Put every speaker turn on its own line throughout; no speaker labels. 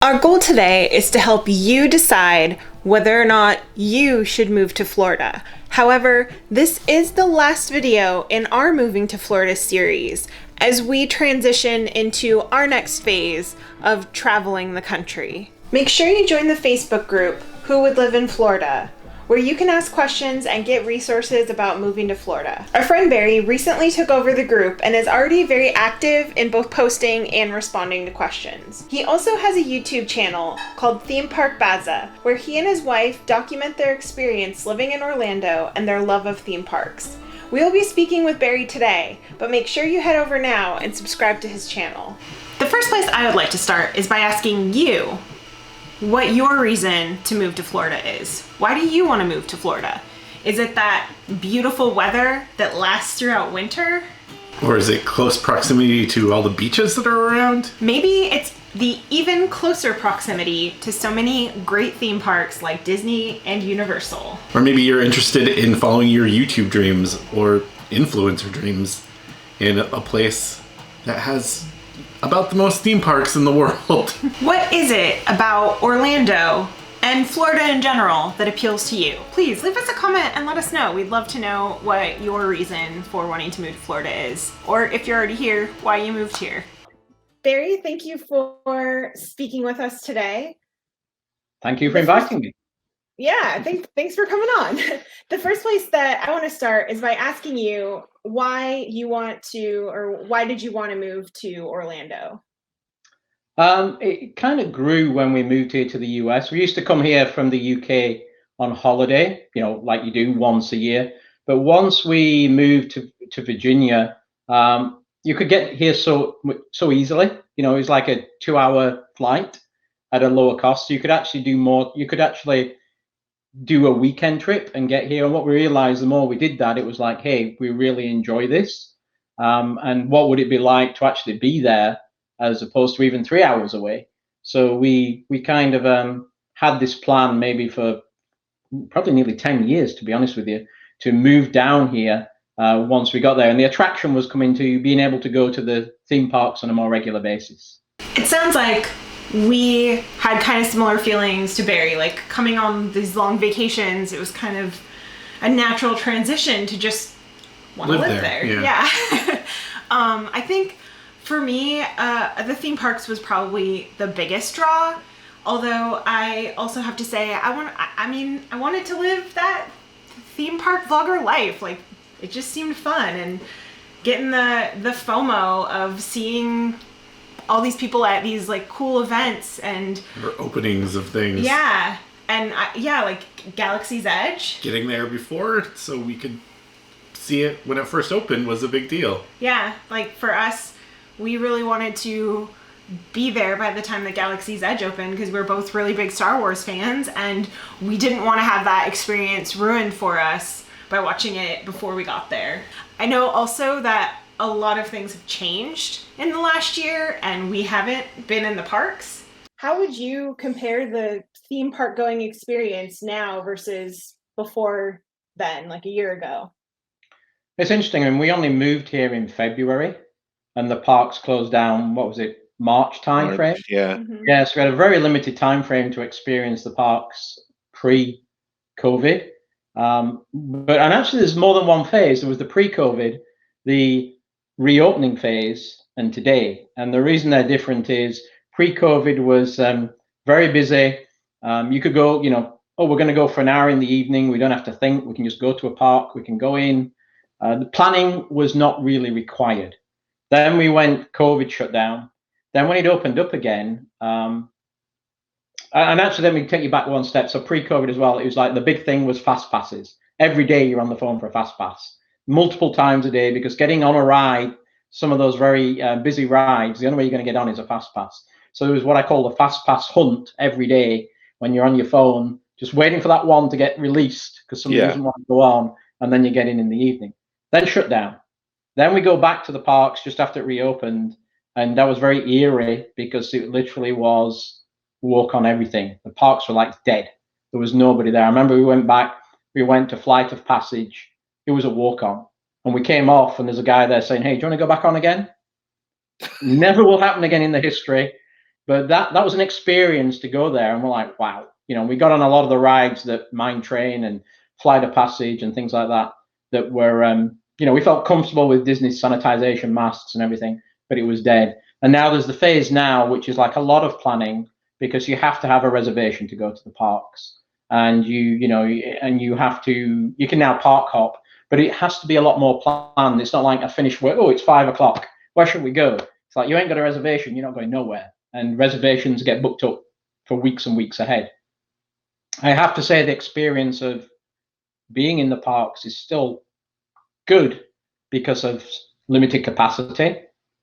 Our goal today is to help you decide whether or not you should move to Florida. However, this is the last video in our Moving to Florida series as we transition into our next phase of traveling the country. Make sure you join the Facebook group, Who Would Live in Florida, where you can ask questions and get resources about moving to Florida. Our friend Barry recently took over the group and is already very active in both posting and responding to questions. He also has a YouTube channel called Theme Park Baza, where he and his wife document their experience living in Orlando and their love of theme parks. We will be speaking with Barry today, but make sure you head over now and subscribe to his channel. The first place I would like to start is by asking you what your reason to move to Florida is. Why do you want to move to Florida? Is it that beautiful weather that lasts throughout winter?
Or is it close proximity to all the beaches that are around?
Maybe it's the even closer proximity to so many great theme parks like Disney and Universal.
Or maybe you're interested in following your YouTube dreams or influencer dreams in a place that has about the most theme parks in the world.
What is it about Orlando and Florida in general that appeals to you? Please leave us a comment and let us know. We'd love to know what your reason for wanting to move to Florida is, or if you're already here, why you moved here. Barry, thank you for speaking with us today.
Thank you for inviting me.
Yeah, thanks for coming on. The first place that I want to start is by asking you why did you want to move to Orlando?
It kind of grew when we moved here to the US. We used to come here from the UK on holiday, like you do once a year. But once we moved to Virginia, you could get here so easily. It was like a 2-hour flight at a lower cost. So you could actually do more. You could actually do a weekend trip and get here. And what we realized, the more we did that, it was like, hey, we really enjoy this. And what would it be like to actually be there as opposed to even 3 hours away? So we kind of had this plan maybe for probably nearly 10 years, to be honest with you, to move down here once we got there. And the attraction was coming to being able to go to the theme parks on a more regular basis.
It sounds like we had kind of similar feelings to Barry, like coming on these long vacations. It was kind of a natural transition to just want to live there. Yeah. I think for me, the theme parks was probably the biggest draw. Although I also have to say, I wanted to live that theme park vlogger life. Like, it just seemed fun, and getting the FOMO of seeing all these people at these like cool events and
or openings of things.
Yeah, and like Galaxy's Edge.
Getting there before so we could see it when it first opened was a big deal.
Yeah, like for us, we really wanted to be there by the time that Galaxy's Edge opened because we're both really big Star Wars fans, and we didn't want to have that experience ruined for us by watching it before we got there. I know also that a lot of things have changed in the last year and we haven't been in the parks. How would you compare the theme park going experience now versus before then, like a year ago?
It's interesting. I mean, we only moved here in February and the parks closed down, what was it, March time frame?
Yeah.
Mm-hmm.
Yeah, so we had a very limited time frame to experience the parks pre-COVID. And actually there's more than one phase. There was the pre-COVID, the reopening phase, and today. And the reason they're different is pre-COVID was very busy. You could go, we're going to go for an hour in the evening. We don't have to think. We can just go to a park. We can go in. The planning was not really required. Then COVID shut down. Then when it opened up again, and actually let me take you back one step. So pre-COVID as well, it was like the big thing was fast passes. Every day you're on the phone for a fast pass, multiple times a day, because getting on a ride, some of those very busy rides, the only way you're going to get on is a fast pass. So it was what I call the fast pass hunt every day when you're on your phone, just waiting for that one to get released because somebody doesn't want to go on, and then you get in the evening. Then shut down. Then we go back to the parks just after it reopened, and that was very eerie because it literally was walk on everything. The parks were like dead. There was nobody there. I remember we went to Flight of Passage. It was a walk on. And we came off and there's a guy there saying, hey, do you want to go back on again? Never will happen again in the history. But that was an experience to go there, and we're like, wow. We got on a lot of the rides that Mine Train and Flight of Passage and things like that that were, we felt comfortable with Disney sanitization masks and everything, but it was dead. And now there's the phase now, which is like a lot of planning, because you have to have a reservation to go to the parks, and you can now park hop, but it has to be a lot more planned. It's not like a finished work. Oh, it's 5 o'clock. Where should we go? It's like, you ain't got a reservation, you're not going nowhere. And reservations get booked up for weeks and weeks ahead. I have to say the experience of being in the parks is still good because of limited capacity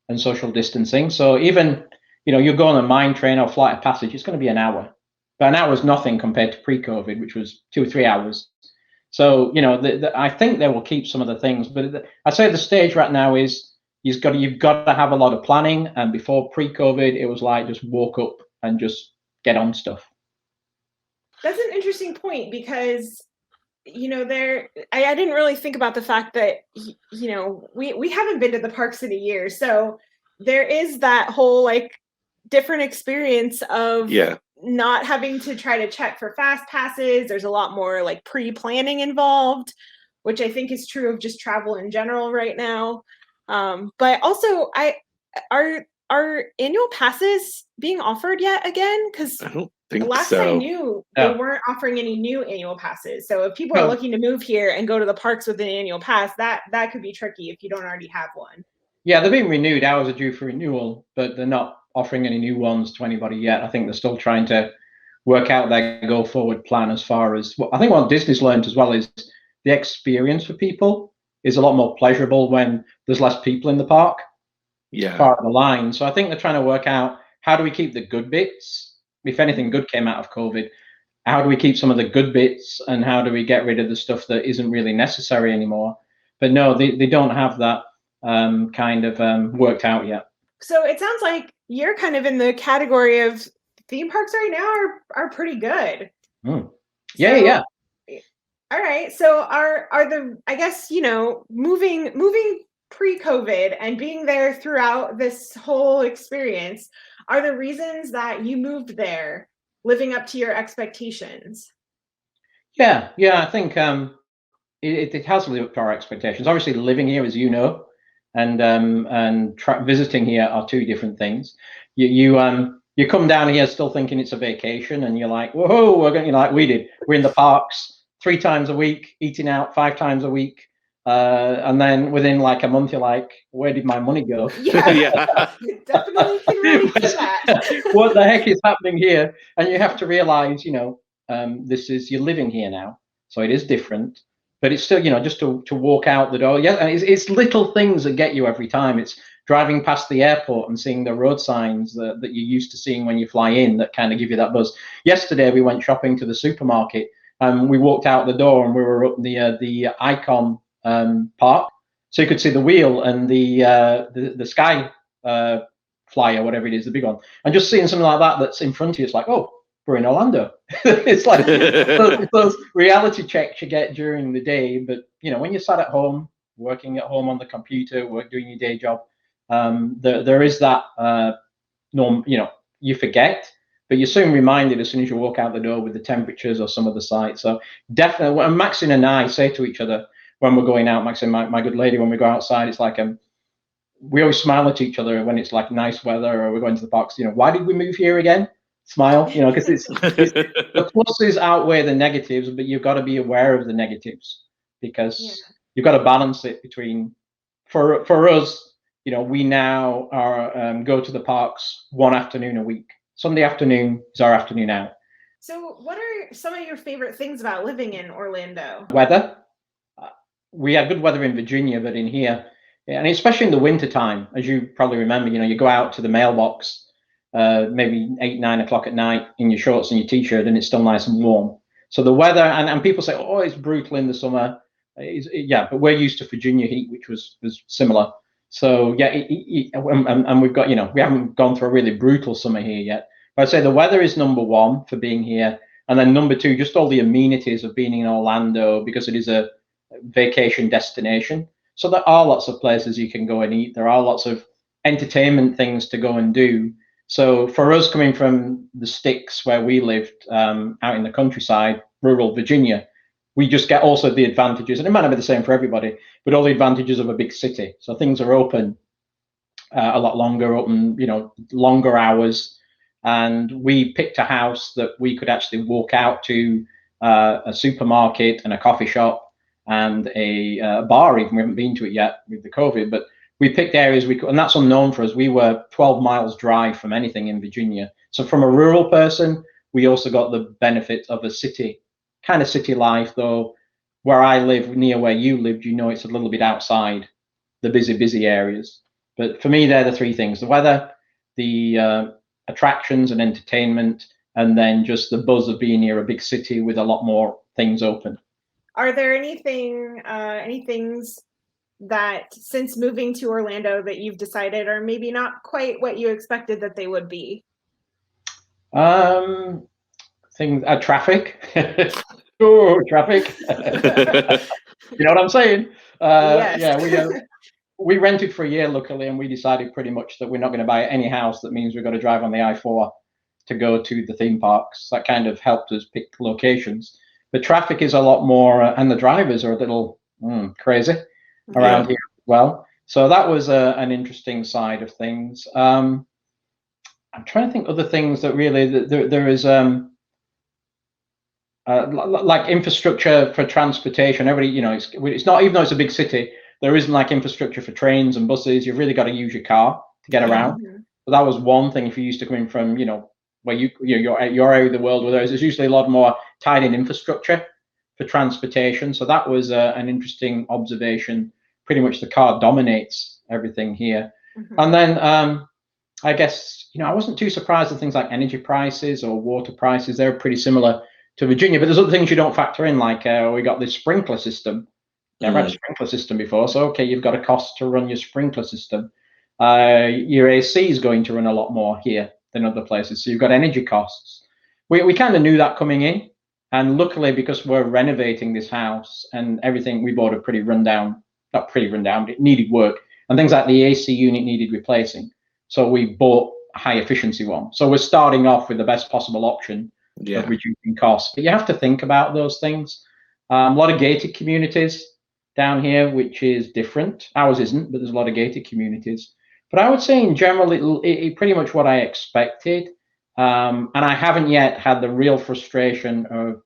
and social distancing. So even, you go on a Mine Train or Flight of Passage, it's going to be an hour. But an hour is nothing compared to pre-COVID, which was 2 or 3 hours. So, I think they will keep some of the things. But I'd say the stage right now is you've got to have a lot of planning. And before pre-COVID, it was like just walk up and just get on stuff.
That's an interesting point, because I didn't really think about the fact that we haven't been to the parks in a year, so there is that whole like different experience of not having to try to check for fast passes. There's a lot more like pre-planning involved, which I think is true of just travel in general right now. But also, are annual passes being offered yet again? Because
I don't think
last
so.
I knew, they weren't offering any new annual passes. So if people are looking to move here and go to the parks with an annual pass, that could be tricky if you don't already have one. Yeah,
they're being renewed. Ours are due for renewal, but they're not offering any new ones to anybody yet. I think they're still trying to work out their go forward plan as far as I think what Disney's learned as well is the experience for people is a lot more pleasurable when there's less people in the park. Part of the line. So I think they're trying to work out, how do we keep the good bits? If anything good came out of COVID, how do we keep some of the good bits, and how do we get rid of the stuff that isn't really necessary anymore? But no, they don't have that worked out yet.
So it sounds like you're kind of in the category of theme parks right now are pretty good.
Yeah.
All right. So are the, I guess, moving pre-COVID and being there throughout this whole experience, are the reasons that you moved there living up to your expectations?
Yeah. I think it has lived up to our expectations. Obviously, living here, as you know, and visiting here are two different things. You come down here still thinking it's a vacation, and you're like, whoa, we're going, like we did. We're in the parks 3 times a week, eating out 5 times a week. And then within like a month, you're like, where did my money go?
Yeah. Definitely can relate to that.
What the heck is happening here? And you have to realize, you're living here now. So it is different, but it's still, just to walk out the door. Yeah. And it's little things that get you every time. It's driving past the airport and seeing the road signs that you're used to seeing when you fly in that kind of give you that buzz. Yesterday, we went shopping to the supermarket, and we walked out the door and we were up the Icon park, so you could see the wheel and the sky flyer, whatever it is, the big one, and just seeing something like that that's in front of you, it's like, oh, we're in Orlando. It's like those reality checks you get during the day, but when you're sat at home, working at home on the computer, doing your day job, there is that norm. You forget, but you're soon reminded as soon as you walk out the door with the temperatures or some of the sights. So definitely, and Maxine and I say to each other, when we're going out, Maxine, my good lady, when we go outside, it's like we always smile at each other when it's like nice weather or we're going to the parks. Why did we move here again? Smile, because it's the pluses outweigh the negatives, but you've got to be aware of the negatives, because you've got to balance it between. For us, we now are go to the parks 1 afternoon a week. Sunday afternoon is our afternoon out.
So, what are some of your favorite things about living in Orlando?
Weather. We had good weather in Virginia, but in here, and especially in the winter time, as you probably remember, you go out to the mailbox maybe 8, 9 o'clock at night in your shorts and your t-shirt, and it's still nice and warm. So the weather, and people say, oh, it's brutal in the summer. But we're used to Virginia heat, which was similar. So and we've got, we haven't gone through a really brutal summer here yet. But I'd say the weather is number 1 for being here, and then number 2, just all the amenities of being in Orlando, because it is a vacation destination. So there are lots of places you can go and eat. There are lots of entertainment things to go and do. So for us coming from the sticks where we lived out in the countryside, rural Virginia, we just get also the advantages, and it might not be the same for everybody, but all the advantages of a big city. So things are open a lot longer, open, longer hours. And we picked a house that we could actually walk out to a supermarket and a coffee shop and a bar. Even we haven't been to it yet with the COVID, but we picked areas we could, and that's unknown for us. We were 12 miles drive from anything in Virginia. So from a rural person, we also got the benefit of a city, kind of city life, though where I live, near where you lived, it's a little bit outside the busy areas. But for me, they're the three things: the weather, the attractions and entertainment, and then just the buzz of being near a big city with a lot more things open.
Are there any things that since moving to Orlando that you've decided are maybe not quite what you expected that they would be?
Traffic. Oh, traffic. You know what I'm saying?
Yes.
Yeah, we rented for a year, luckily, and we decided pretty much that we're not going to buy any house that means we've got to drive on the I-4 to go to the theme parks. That kind of helped us pick locations. But traffic is a lot more, and the drivers are a little crazy around here as well. So that was an interesting side of things. I'm trying to think other things that really there is like infrastructure for transportation. Everybody, it's not, even though it's a big city, there isn't like infrastructure for trains and buses. You've really got to use your car to get around. But that was one thing. If you're used to coming from, where your area of the world, where there's usually a lot more tied in infrastructure for transportation. So that was an interesting observation. Pretty much the car dominates everything here. And then I guess, I wasn't too surprised at things like energy prices or water prices. They're pretty similar to Virginia, but there's other things you don't factor in, like we got this sprinkler system. Never had a sprinkler system before, so okay, you've got a cost to run your sprinkler system. Your AC is going to run a lot more here than other places, so you've got energy costs. We kind of knew that coming in, and luckily, because we're renovating this house and everything, we bought a pretty rundown, not pretty rundown, but it needed work, and things like the AC unit needed replacing. So we bought a high efficiency one. So we're starting off with the best possible option of reducing costs. But you have to think about those things. A lot of gated communities down here, which is different. Ours isn't, but there's a lot of gated communities. But I would say in general, it pretty much what I expected. And I haven't yet had the real frustration of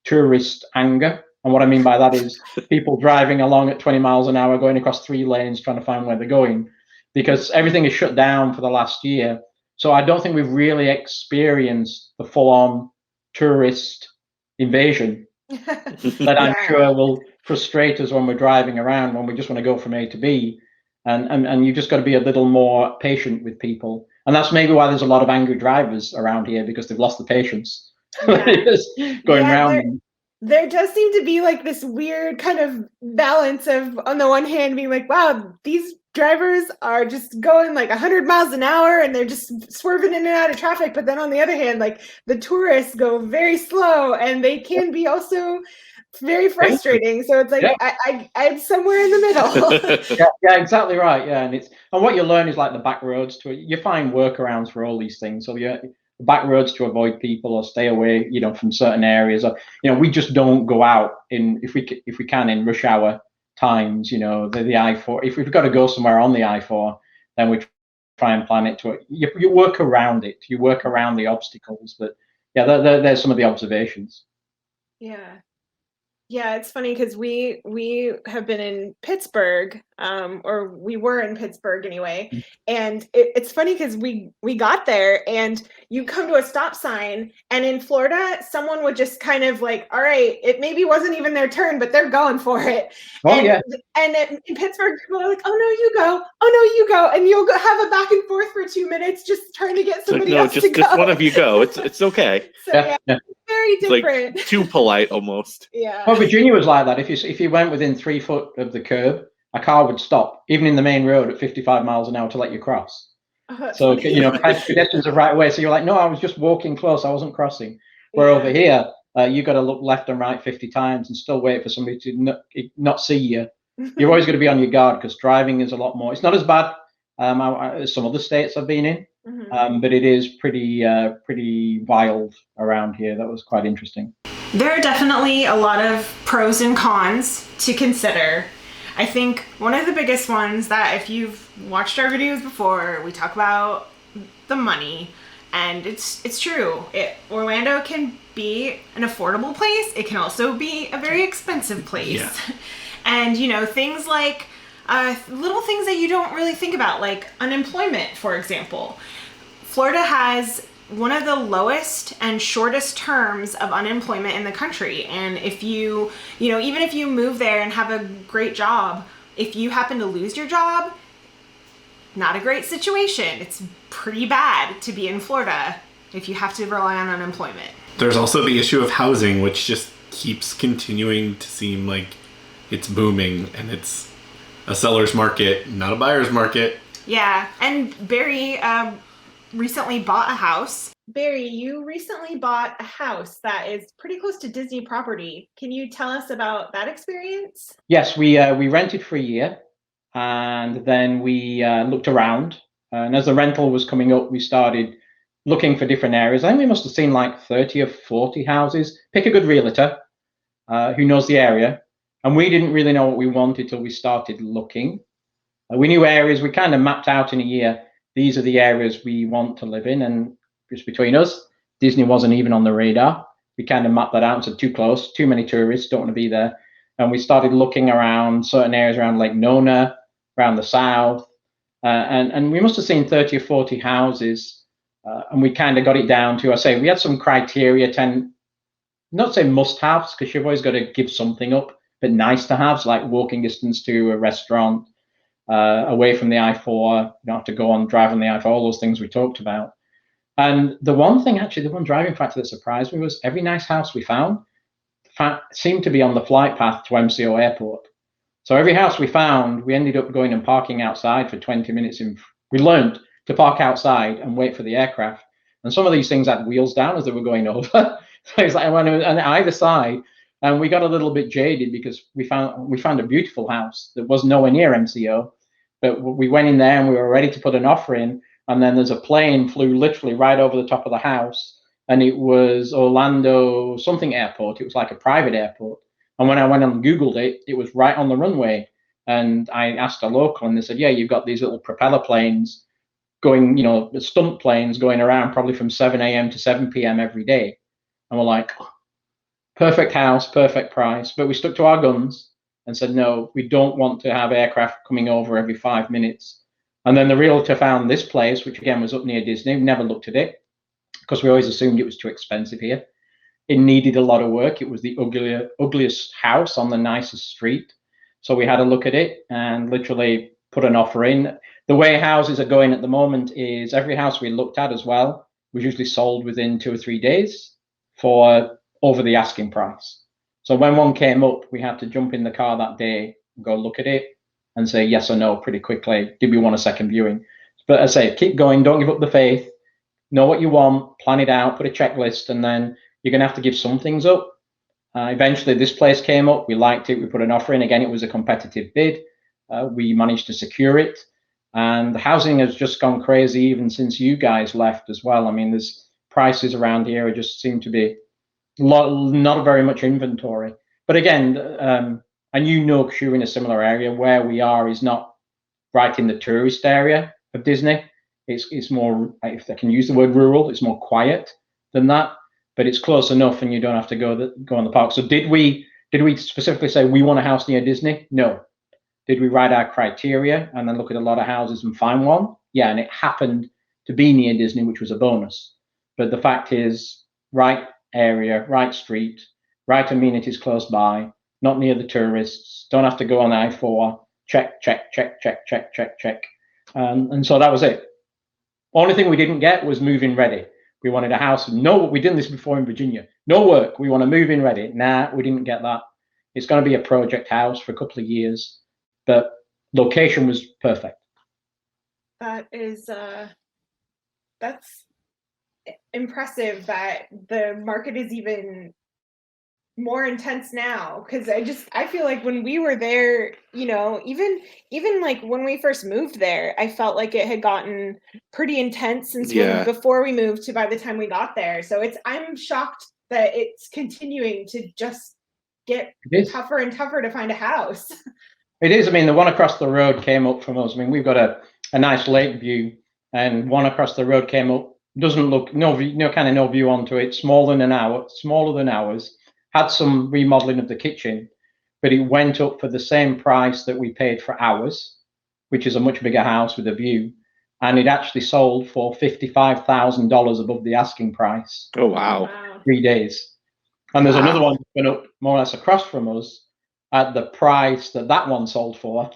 tourist anger. And what I mean by that is people driving along at 20 miles an hour, going across 3 lanes, trying to find where they're going, because everything is shut down for the last year. So I don't think we've really experienced the full-on tourist invasion that I'm sure will frustrate us when we're driving around, when we just want to go from A to B. And you just got to be a little more patient with people. And that's maybe why there's a lot of angry drivers around here, because they've lost the patience going around.
There does seem to be like this weird kind of balance of, on the one hand, being like, wow, these drivers are just going like 100 miles an hour and they're just swerving in and out of traffic. But then on the other hand, like the tourists go very slow and they can be also very frustrating. So it's like I'm somewhere in the middle.
yeah, exactly right. Yeah, and what you learn is like the back roads to it. You find workarounds for all these things. So back roads to avoid people or stay away, from certain areas. Or, we just don't go out if we can in rush hour times. The I-4. If we've got to go somewhere on the I-4, then we try and plan it to it. You work around it. You work around the obstacles. But yeah, there's some of the observations.
Yeah, it's funny because we have been in Pittsburgh, or we were in Pittsburgh anyway. And it's funny because we got there and you come to a stop sign, and in Florida, someone would just kind of like, all right, it maybe wasn't even their turn, but they're going for it. And in Pittsburgh, people are like, oh no, you go. Oh no, you go. And you'll go have a back and forth for 2 minutes just trying to get somebody else to go.
Just one of you go. It's okay.
So very different.
Like too polite almost.
Yeah.
Well, Virginia was like that. If you went within 3 foot of the curb, a car would stop, even in the main road, at 55 miles an hour to let you cross. So pedestrians are right away. So you're like, no, I was just walking close. I wasn't crossing. Where over here, you got to look left and right 50 times and still wait for somebody to not see you. You're always going to be on your guard because driving is a lot more. It's not as bad as some other states I've been in. But it is pretty wild around here. That was quite interesting.
There are definitely a lot of pros and cons to consider. I think one of the biggest ones that, if you've watched our videos before, we talk about the money, and it's true. Orlando can be an affordable place. It can also be a very expensive place.
Yeah.
And things like little things that you don't really think about, like unemployment, for example. Florida has one of the lowest and shortest terms of unemployment in the country. And if you even if you move there and have a great job, if you happen to lose your job, not a great situation. It's pretty bad to be in Florida if you have to rely on unemployment.
There's also the issue of housing, which just keeps continuing to seem like it's booming, and it's a seller's market, not a buyer's market.
Yeah, and Barry recently bought a house. Barry, you recently bought a house that is pretty close to Disney property. Can you tell us about that experience?
Yes, we rented for a year, and then we looked around. And as the rental was coming up, we started looking for different areas. I think we must have seen like 30 or 40 houses. Pick a good realtor who knows the area. And we didn't really know what we wanted till we started looking. We knew areas, we kind of mapped out in a year, these are the areas we want to live in. And just between us, Disney wasn't even on the radar. We kind of mapped that out and said, too close, too many tourists, don't want to be there. And we started looking around certain areas around Lake Nona, around the south. And we must have seen 30 or 40 houses. And we kind of got it down to, I say, we had some criteria, 10, not say must-haves, because you've always got to give something up, but nice-to-haves, like walking distance to a restaurant, away from the I-4, you don't have to go on drive on the I-4, all those things we talked about. And the one thing, actually, the one driving factor that surprised me was every nice house we found seemed to be on the flight path to MCO Airport. So every house we found, we ended up going and parking outside for 20 minutes. We learned to park outside and wait for the aircraft. And some of these things had wheels down as they were going over. So it's like, on either side. And we got a little bit jaded because we found a beautiful house that was nowhere near MCO. But we went in there and we were ready to put an offer in. And then there's a plane flew literally right over the top of the house. And it was Orlando something airport. It was like a private airport. And when I went and Googled it, it was right on the runway. And I asked a local and they said, yeah, you've got these little propeller planes going, stunt planes going around probably from 7 a.m. to 7 p.m. every day. And we're like, perfect house, perfect price. But we stuck to our guns and said, no, we don't want to have aircraft coming over every 5 minutes. And then the realtor found this place, which again was up near Disney. We never looked at it because we always assumed it was too expensive here. It needed a lot of work. It was the ugliest house on the nicest street. So we had a look at it and literally put an offer in. The way houses are going at the moment is every house we looked at as well was usually sold within 2 or 3 days for over the asking price. So when one came up, we had to jump in the car that day, go look at it and say yes or no pretty quickly. Did we want a second viewing? But I say, keep going, don't give up the faith, know what you want, plan it out, put a checklist, and then you're going to have to give some things up. Eventually, this place came up. We liked it. We put an offer in. Again, it was a competitive bid. We managed to secure it. And the housing has just gone crazy even since you guys left as well. I mean, there's prices around here just seem to be not very much inventory. But again, and because you're in a similar area, where we are is not right in the tourist area of Disney. It's more, if I can use the word rural, it's more quiet than that. But it's close enough, and you don't have to go on the park. So did we specifically say we want a house near Disney? No. Did we write our criteria and then look at a lot of houses and find one? Yeah, and it happened to be near Disney, which was a bonus. But the fact is, right area, right street, right amenities close by, not near the tourists, don't have to go on I-4, check. And so that was it. Only thing we didn't get was move-in ready. We wanted a house. No, we did this before in Virginia. No work. We want to move in ready. Nah, we didn't get that. It's going to be a project house for a couple of years, but location was perfect.
That is, that's impressive that the market is even more intense now, because I feel like when we were there, you know, even like when we first moved there, I felt like it had gotten pretty intense since before we moved to by the time we got there. So I'm shocked that it's continuing to just get tougher and tougher to find a house.
It is. I mean, the one across the road came up from us. I mean, we've got a nice lake view, and one across the road came up. Doesn't look no view onto it. Smaller than ours. Had some remodeling of the kitchen, but it went up for the same price that we paid for ours, which is a much bigger house with a view, and it actually sold for $55,000 above the asking price.
Oh wow!
3 days, and there's another one went up more or less across from us at the price that one sold for,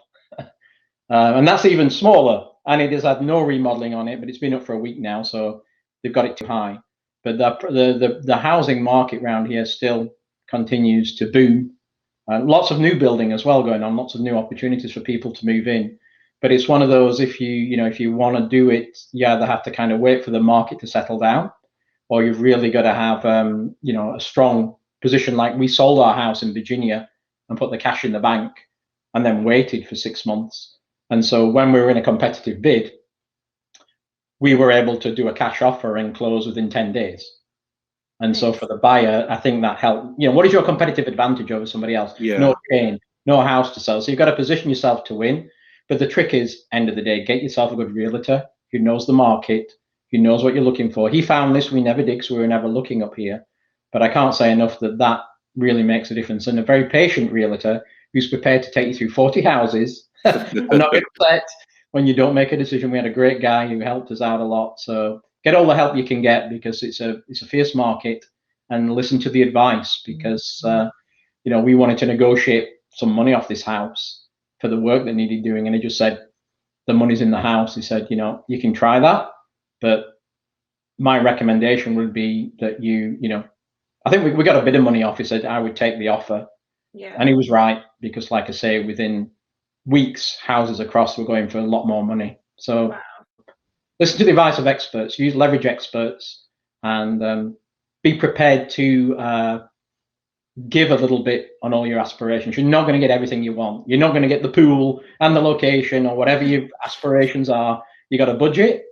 and that's even smaller. And it has had no remodeling on it, but it's been up for a week now, so they've got it too high. But the housing market around here still continues to boom. Lots of new building as well going on, lots of new opportunities for people to move in. But it's one of those, if you want to do it, you either have to kind of wait for the market to settle down, or you've really got to have a strong position. Like we sold our house in Virginia and put the cash in the bank and then waited for 6 months. And so when we were in a competitive bid, we were able to do a cash offer and close within 10 days. And so for the buyer, I think that helped. What is your competitive advantage over somebody else? No chain, no house to sell. So you've got to position yourself to win. But the trick is, end of the day, get yourself a good realtor who knows the market, who knows what you're looking for. He found this, we never did, because we were never looking up here. But I can't say enough that really makes a difference. And a very patient realtor who's prepared to take you through 40 houses and not get upset when you don't make a decision. We had a great guy who helped us out a lot. So get all the help you can get, because it's a fierce market, and listen to the advice, because we wanted to negotiate some money off this house for the work that needed doing, and he just said the money's in the house. He said, you can try that, but my recommendation would be that I think we got a bit of money off. He said I would take the offer, and he was right, because like I say, within weeks houses across were going for a lot more money. So listen to the advice of experts, use leverage experts, and be prepared to give a little bit on all your aspirations. You're not going to get everything you want. You're not going to get the pool and the location or whatever your aspirations are. You got a budget,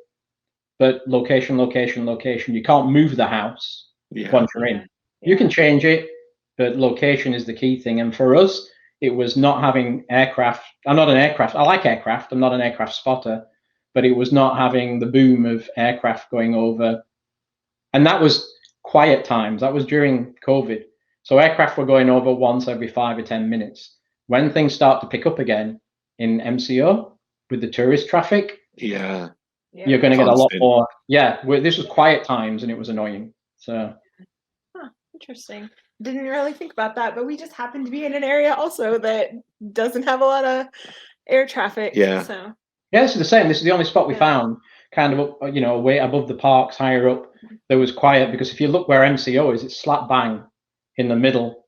but location. You can't move the house once you're in. You can change it, but location is the key thing. And for us, it was not having aircraft. I'm not an aircraft. I like aircraft. I'm not an aircraft spotter. But it was not having the boom of aircraft going over. And that was quiet times. That was during COVID. So aircraft were going over once every 5 or 10 minutes. When things start to pick up again in MCO with the tourist traffic, you're going to get a lot more. This was quiet times, and it was annoying. So
interesting. Didn't really think about that, but we just happen to be in an area also that doesn't have a lot of air traffic. So
it's the same. This is the only spot we found, kind of up, way above the parks, higher up. There was quiet, because if you look where MCO is, it's slap bang in the middle,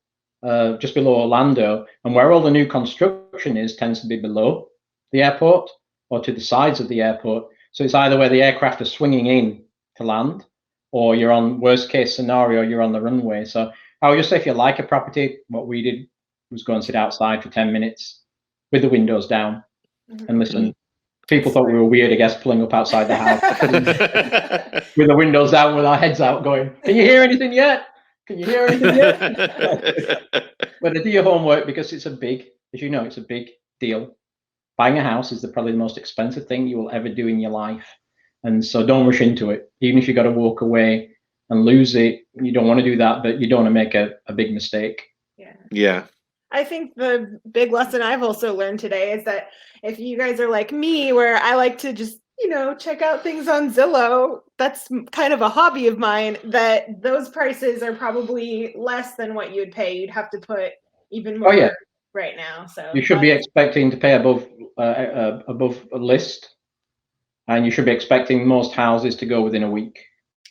just below Orlando, and where all the new construction is tends to be below the airport or to the sides of the airport. So it's either where the aircraft are swinging in to land, or you're on, worst case scenario, you're on the runway. So I would just say, if you like a property, what we did was go and sit outside for 10 minutes with the windows down and listen. People thought we were weird, I guess, pulling up outside the house with the windows down, with our heads out, going, "Can you hear anything yet? Can you hear anything yet?" But do your homework, because it's a big deal. Buying a house is probably the most expensive thing you will ever do in your life. And so don't rush into it. Even if you got to walk away and lose it, you don't want to do that, but you don't want to make a big mistake.
Yeah.
I think the big lesson I've also learned today is that if you guys are like me, where I like to just, check out things on Zillow, that's kind of a hobby of mine, that those prices are probably less than what you'd pay. You'd have to put even more right now. So
you should be expecting to pay above a list, and you should be expecting most houses to go within a week.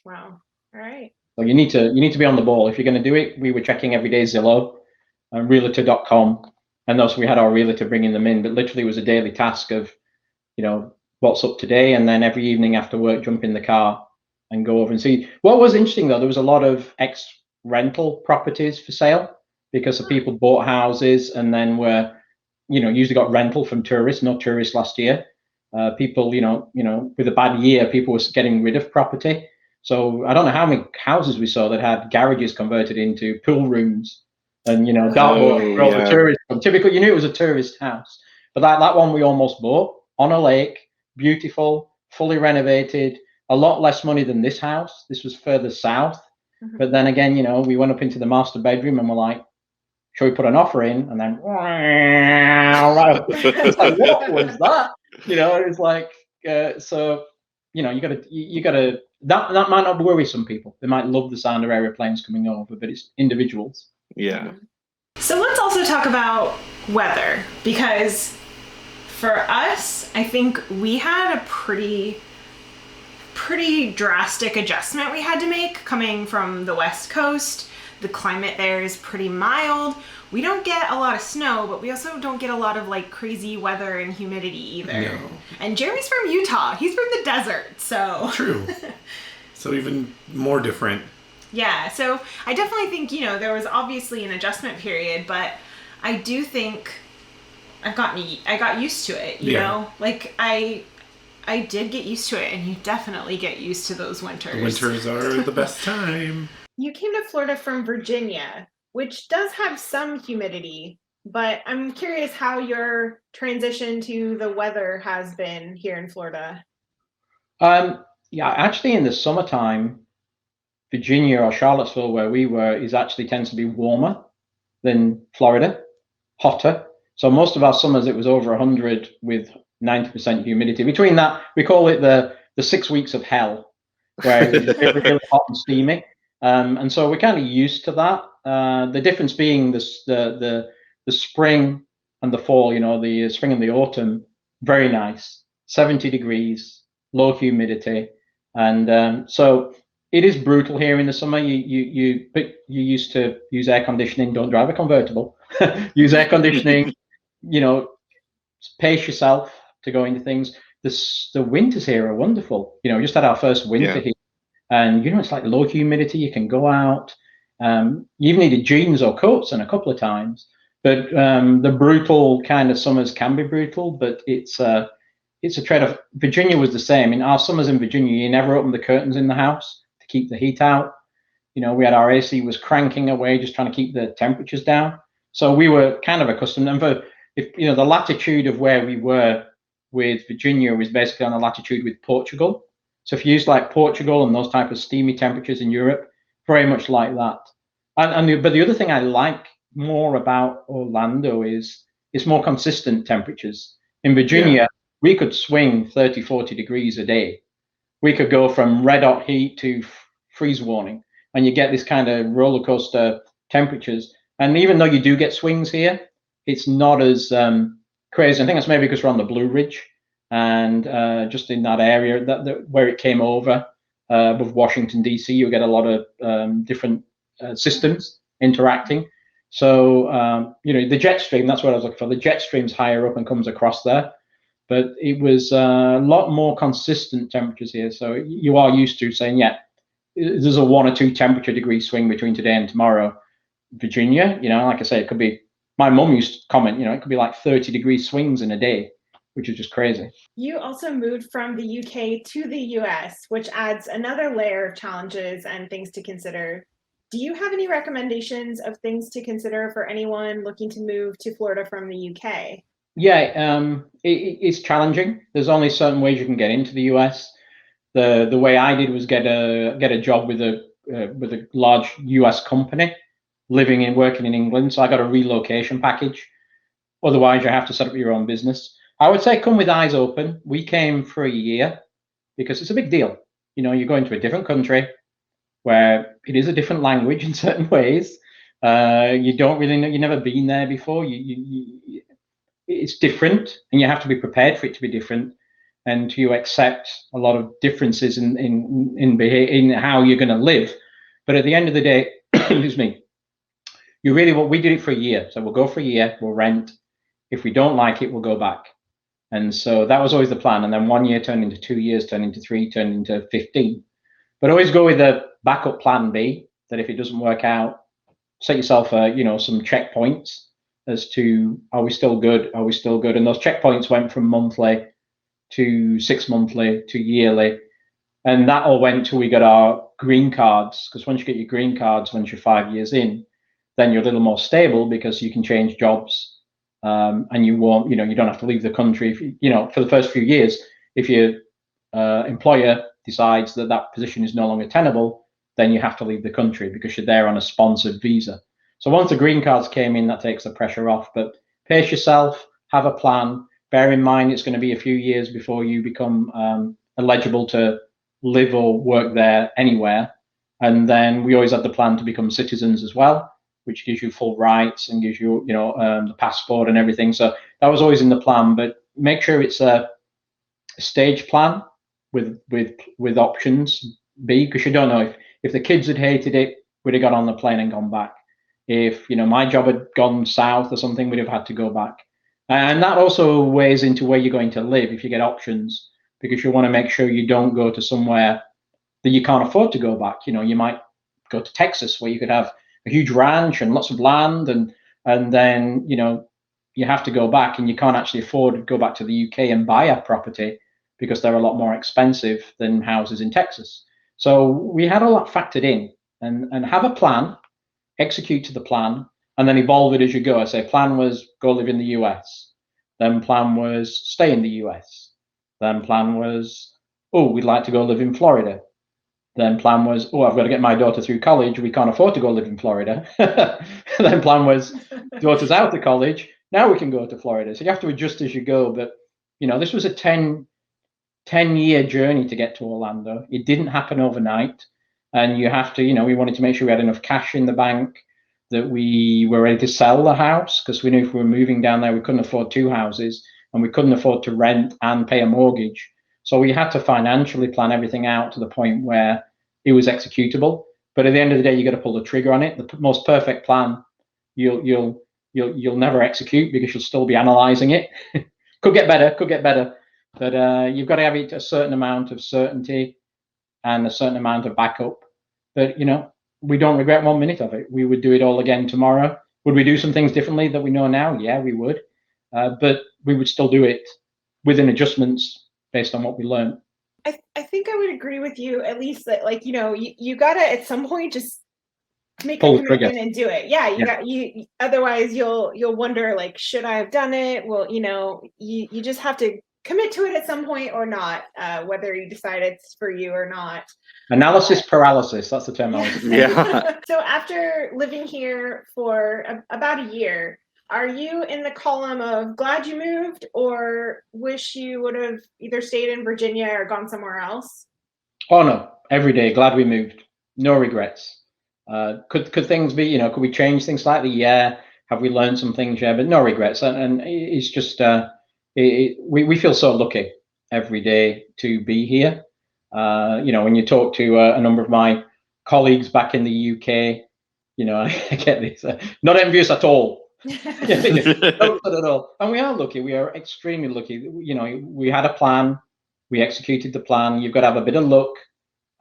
Wow. All right.
So you need to be on the ball. If you're going to do it, we were checking every day Zillow and realtor.com, and thus we had our realtor bringing them in. But literally, it was a daily task of, what's up today, and then every evening after work, jump in the car and go over and see. What was interesting, though, there was a lot of ex-rental properties for sale. because the people bought houses and then were, usually got rental from tourists. No tourists last year. People, with a bad year, people were getting rid of property. So I don't know how many houses we saw that had garages converted into pool rooms and, dartboard for all the tourists. Typically, you knew it was a tourist house. But that one we almost bought on a lake, beautiful, fully renovated, a lot less money than this house. This was further south. But then again, we went up into the master bedroom and we're like, shall we put an offer in? And then, right. It's like, what was that? It's like, so, you gotta, that might not worry some people. They might love the sound of aeroplanes coming over, but it's individuals.
Yeah.
So let's also talk about weather, because for us, I think we had a pretty drastic adjustment we had to make coming from the West Coast. The climate there is pretty mild. We don't get a lot of snow, but we also don't get a lot of like crazy weather and humidity either.
No.
And Jeremy's from Utah. He's from the desert, so.
True. So even more different.
Yeah, so I definitely think, there was obviously an adjustment period, but I do think I got used to it, you know? Like I did get used to it, and you definitely get used to those winters.
The winters are the best time.
You came to Florida from Virginia, which does have some humidity, but I'm curious how your transition to the weather has been here in Florida.
Yeah, actually in the summertime, Virginia or Charlottesville, where we were, tends to be warmer than Florida, hotter. So most of our summers, it was over 100 with 90% humidity. Between that, we call it the 6 weeks of hell, where it's really hot and steamy. And so we're kind of used to that. The difference being the spring and the fall, the spring and the autumn, very nice, 70 degrees, low humidity. And so it is brutal here in the summer. You used to use air conditioning. Don't drive a convertible. Use air conditioning. Pace yourself to go into things. The winters here are wonderful. We just had our first winter here. And, it's like low humidity. You can go out. You even needed jeans or coats and a couple of times. But the brutal kind of summers can be brutal, but it's a trade-off. Virginia was the same. In our summers in Virginia, you never opened the curtains in the house to keep the heat out. We had our AC was cranking away, just trying to keep the temperatures down. So we were kind of accustomed. And the latitude of where we were with Virginia was basically on a latitude with Portugal. So if you use like Portugal and those type of steamy temperatures in Europe, very much like that. But the other thing I like more about Orlando is it's more consistent temperatures. In Virginia, we could swing 30, 40 degrees a day. We could go from red hot heat to freeze warning, and you get this kind of roller coaster temperatures. And even though you do get swings here, it's not as crazy. I think that's maybe because we're on the Blue Ridge. And just in that area where it came over with Washington, D.C., you get a lot of different systems interacting. So, the jet stream, that's what I was looking for. The jet stream's higher up and comes across there. But it was a lot more consistent temperatures here. So you are used to saying, there's a 1 or 2 temperature degree swing between today and tomorrow. Virginia, like I say, it could be, my mum used to comment, it could be like 30 degree swings in a day, which is just crazy.
You also moved from the UK to the US, which adds another layer of challenges and things to consider. Do you have any recommendations of things to consider for anyone looking to move to Florida from the UK?
Yeah, it's challenging. There's only certain ways you can get into the US. The way I did was get a job with a large US company, living and working in England. So I got a relocation package. Otherwise, you have to set up your own business. I would say come with eyes open. We came for a year because it's a big deal. You go into a different country where it is a different language in certain ways. You don't really know, you've never been there before. It's different, and you have to be prepared for it to be different, and to accept a lot of differences in how you're going to live. But at the end of the day, excuse me, we did it for a year. So we'll go for a year, we'll rent. If we don't like it, we'll go back. And so that was always the plan. And then 1 year turned into 2 years, turned into 3, turned into 15. But always go with a backup plan B, that if it doesn't work out, set yourself, some checkpoints as to, are we still good? Are we still good? And those checkpoints went from monthly to 6 monthly to yearly. And that all went till we got our green cards, because once you get your green cards, once you're 5 years in, then you're a little more stable because you can change jobs, and you won't, you don't have to leave the country. If for the first few years, if your employer decides that that position is no longer tenable, then you have to leave the country because you're there on a sponsored visa. So once the green cards came in, that takes the pressure off. But pace yourself, have a plan. Bear in mind, it's going to be a few years before you become eligible to live or work there anywhere. And then we always had the plan to become citizens as well, which gives you full rights and gives you, the passport and everything. So that was always in the plan. But make sure it's a stage plan with options B, because you don't know if the kids had hated it, we'd have got on the plane and gone back. If my job had gone south or something, we'd have had to go back. And that also weighs into where you're going to live if you get options, because you want to make sure you don't go to somewhere that you can't afford to go back. You might go to Texas, where you could have a huge ranch and lots of land, and then you have to go back and you can't actually afford to go back to the UK and buy a property because they're a lot more expensive than houses in Texas. So we had all that factored in, and have a plan, execute to the plan, and then evolve it as you go. I say plan was go live in the US, then plan was stay in the US, then plan was, oh, we'd like to go live in Florida. Then plan was, oh, I've got to get my daughter through college. We can't afford to go live in Florida. Then plan was, daughter's out of college. Now we can go to Florida. So you have to adjust as you go. But, this was a 10-year journey to get to Orlando. It didn't happen overnight. And you have to, we wanted to make sure we had enough cash in the bank, that we were ready to sell the house, because we knew if we were moving down there, we couldn't afford 2 houses and we couldn't afford to rent and pay a mortgage. So we had to financially plan everything out to the point where it was executable. But at the end of the day, you got to pull the trigger on it. The most perfect plan, you'll never execute, because you'll still be analyzing it. Could get better. But you've got to have it a certain amount of certainty and a certain amount of backup. But we don't regret 1 minute of it. We would do it all again tomorrow. Would we do some things differently that we know now? Yeah, we would. But we would still do it within adjustments based on what we learned.
I think I would agree with you, at least that, you gotta at some point just make
Pull
a
the trigger
commitment and do it. Yeah, you otherwise you'll wonder, should I have done it? Well, you just have to commit to it at some point or not, whether you decide it's for you or not.
Analysis paralysis, that's the terminology.
Yeah.
So after living here for about a year, are you in the column of glad you moved, or wish you would have either stayed in Virginia or gone somewhere else?
Oh no, every day glad we moved. No regrets. Could things be, could we change things slightly? Yeah. Have we learned some things? Yeah, but no regrets. And it's just we feel so lucky every day to be here. When you talk to a number of my colleagues back in the UK, I get this, not envious at all. Not at all. And we are lucky. We are extremely lucky. We had a plan. We executed the plan. You've got to have a bit of luck,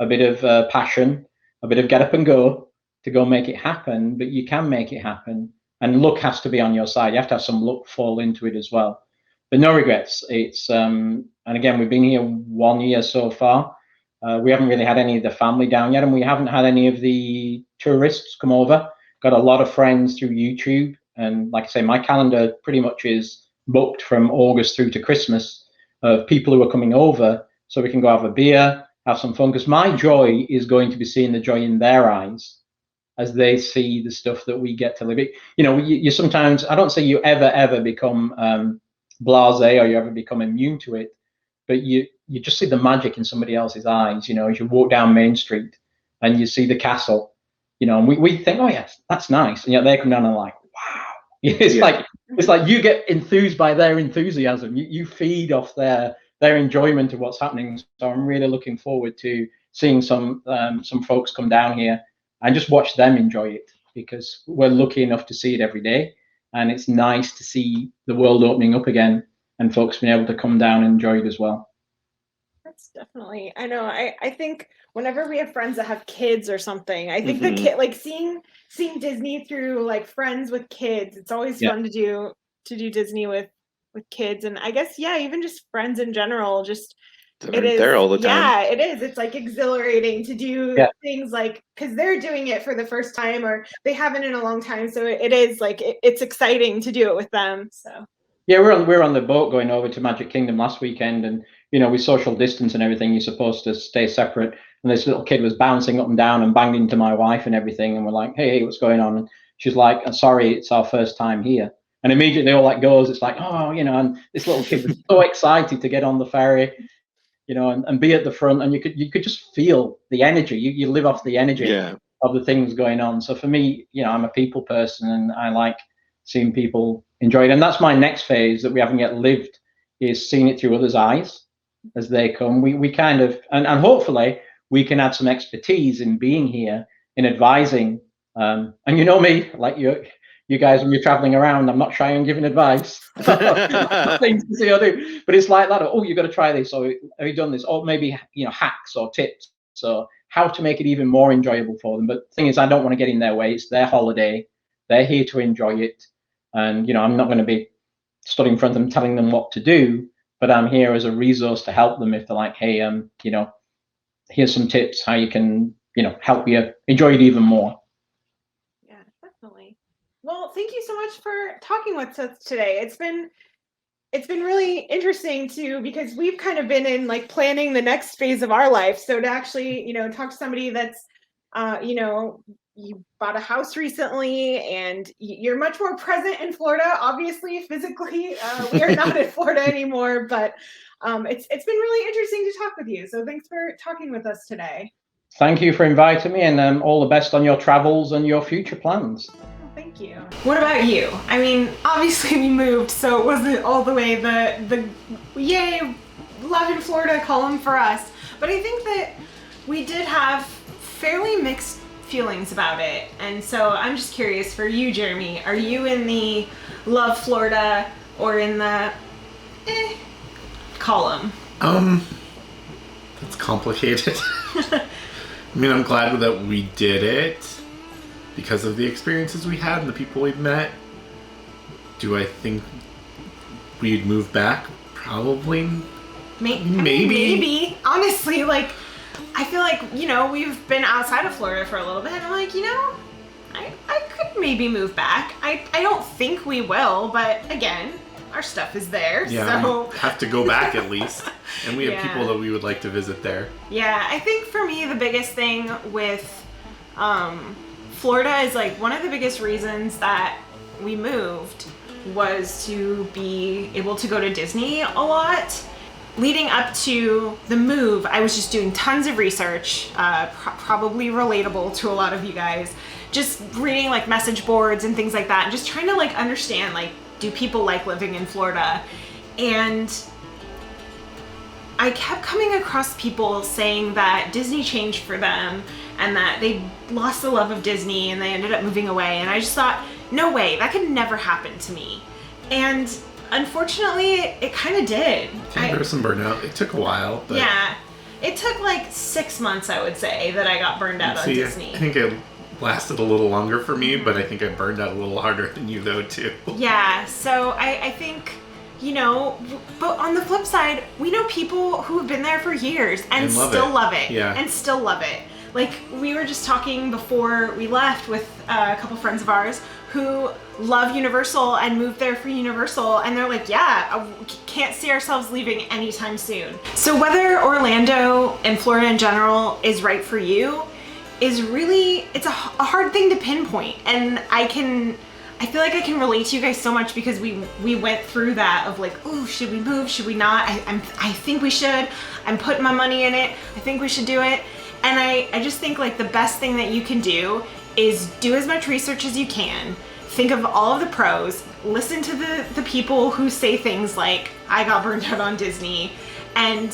a bit of passion, a bit of get up and go to go make it happen. But you can make it happen. And luck has to be on your side. You have to have some luck fall into it as well. But no regrets. It's and again, we've been here 1 year so far. We haven't really had any of the family down yet, and we haven't had any of the tourists come over. Got a lot of friends through YouTube, and like I say, my calendar pretty much is booked from August through to Christmas of people who are coming over, so we can go have a beer, have some fun. Because my joy is going to be seeing the joy in their eyes as they see the stuff that we get to live. You sometimes, I don't say you ever become blasé or you ever become immune to it, but you just see the magic in somebody else's eyes, as you walk down Main Street and you see the castle, and we think, oh yes, that's nice, and yet they come down and like, wow. It's like you get enthused by their enthusiasm. You feed off their enjoyment of what's happening. So I'm really looking forward to seeing some folks come down here and just watch them enjoy it, because we're lucky enough to see it every day. And it's nice to see the world opening up again and folks being able to come down and enjoy it as well.
That's definitely, I know. I think whenever we have friends that have kids or something, I think the
Mhm.
kid, like seeing Disney through like friends with kids, it's always
Yeah.
fun to do Disney with kids. And I guess, yeah, even just friends in general, just it
They're
is,
there all the time.
yeah, it is. It's like exhilarating to do
Yeah.
things like, because they're doing it for the first time or they haven't in a long time. So it is like it's exciting to do it with them. So
Yeah, we're on the boat going over to Magic Kingdom last weekend, and with social distance and everything, you're supposed to stay separate. And this little kid was bouncing up and down and banging into my wife and everything, and we're like, "Hey, what's going on?" And she's like, "Sorry, it's our first time here." And immediately all that goes, it's like, "Oh," and this little kid was so excited to get on the ferry, and be at the front, and you could just feel the energy. You live off the energy
Yeah.
of the things going on. So for me, I'm a people person, and I like seeing people enjoy it. And that's my next phase that we haven't yet lived, is seeing it through others' eyes as they come. We kind of, and hopefully we can add some expertise in being here, in advising. And you know me, like you guys, when you're traveling around, I'm not shy on giving advice. Things to see or do, but it's like that. Oh, you've got to try this, or have you done this, or maybe hacks or tips. So how to make it even more enjoyable for them. But the thing is, I don't want to get in their way. It's their holiday. They're here to enjoy it, and I'm not going to be stood in front of them telling them what to do. But I'm here as a resource to help them if they're like, hey, here's some tips how you can, help you enjoy it even more.
yeah, definitely. Well, thank you so much for talking with us today. It's been really interesting too, because we've kind of been in like planning the next phase of our life. So to actually, talk to somebody that's, you bought a house recently and you're much more present in Florida, obviously physically. We are not in Florida anymore, but it's been really interesting to talk with you. So thanks for talking with us today.
Thank you for inviting me, and all the best on your travels and your future plans.
Thank you. What about you? I mean, obviously we moved, so it wasn't all the way the yay, love in Florida column for us. But I think that we did have fairly mixed feelings about it. And so I'm just curious for you, Jeremy, are you in the love Florida or in the column?
That's complicated. I mean, I'm glad that we did it because of the experiences we had and the people we've met. Do I think we'd move back? Probably.
Maybe. Honestly, like, I feel like, we've been outside of Florida for a little bit. And I'm like, I could maybe move back. I don't think we will, but again, our stuff is there.
Yeah,
so
we have to go back at least. And we have
Yeah.
people that we would like to visit there.
Yeah, I think for me, the biggest thing with Florida is like one of the biggest reasons that we moved was to be able to go to Disney a lot. Leading up to the move, I was just doing tons of research, probably relatable to a lot of you guys, just reading like message boards and things like that, and just trying to like understand, like, do people like living in Florida? And I kept coming across people saying that Disney changed for them and that they lost the love of Disney and they ended up moving away. And I just thought, no way, that could never happen to me. And unfortunately, it kind of did.
Yeah, there was some burnout. It took a while. But
Yeah, it took like 6 months, I would say, that I got burned out on Disney.
I think it lasted a little longer for me, but I think I burned out a little harder than you, though, too.
Yeah, so I think, but on the flip side, we know people who have been there for years and still love it.
Yeah.
And still love it. Like, we were just talking before we left with a couple friends of ours who love Universal and moved there for Universal, and they're like, yeah, can't see ourselves leaving anytime soon. So whether Orlando and Florida in general is right for you is really, it's a hard thing to pinpoint. And I feel like I can relate to you guys so much because we went through that of like, oh, should we move? Should we not? I think we should. I'm putting my money in it. I think we should do it. And I just think like the best thing that you can do is do as much research as you can. Think of all of the pros. Listen to the people who say things like, I got burned out on Disney. And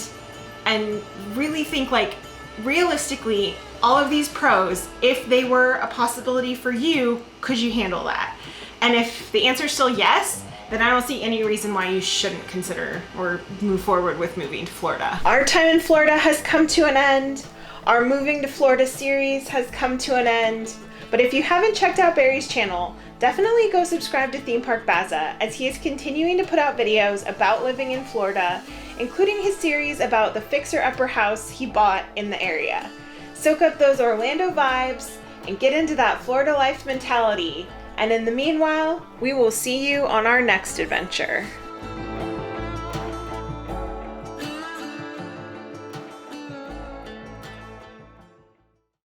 really think like, realistically, all of these pros, if they were a possibility for you, could you handle that? And if the answer is still yes, then I don't see any reason why you shouldn't consider or move forward with moving to Florida. Our time in Florida has come to an end. Our Moving to Florida series has come to an end. But if you haven't checked out Barry's channel, definitely go subscribe to Theme Park Baza, as he is continuing to put out videos about living in Florida, including his series about the fixer-upper house he bought in the area. Soak up those Orlando vibes and get into that Florida life mentality. And in the meanwhile, we will see you on our next adventure.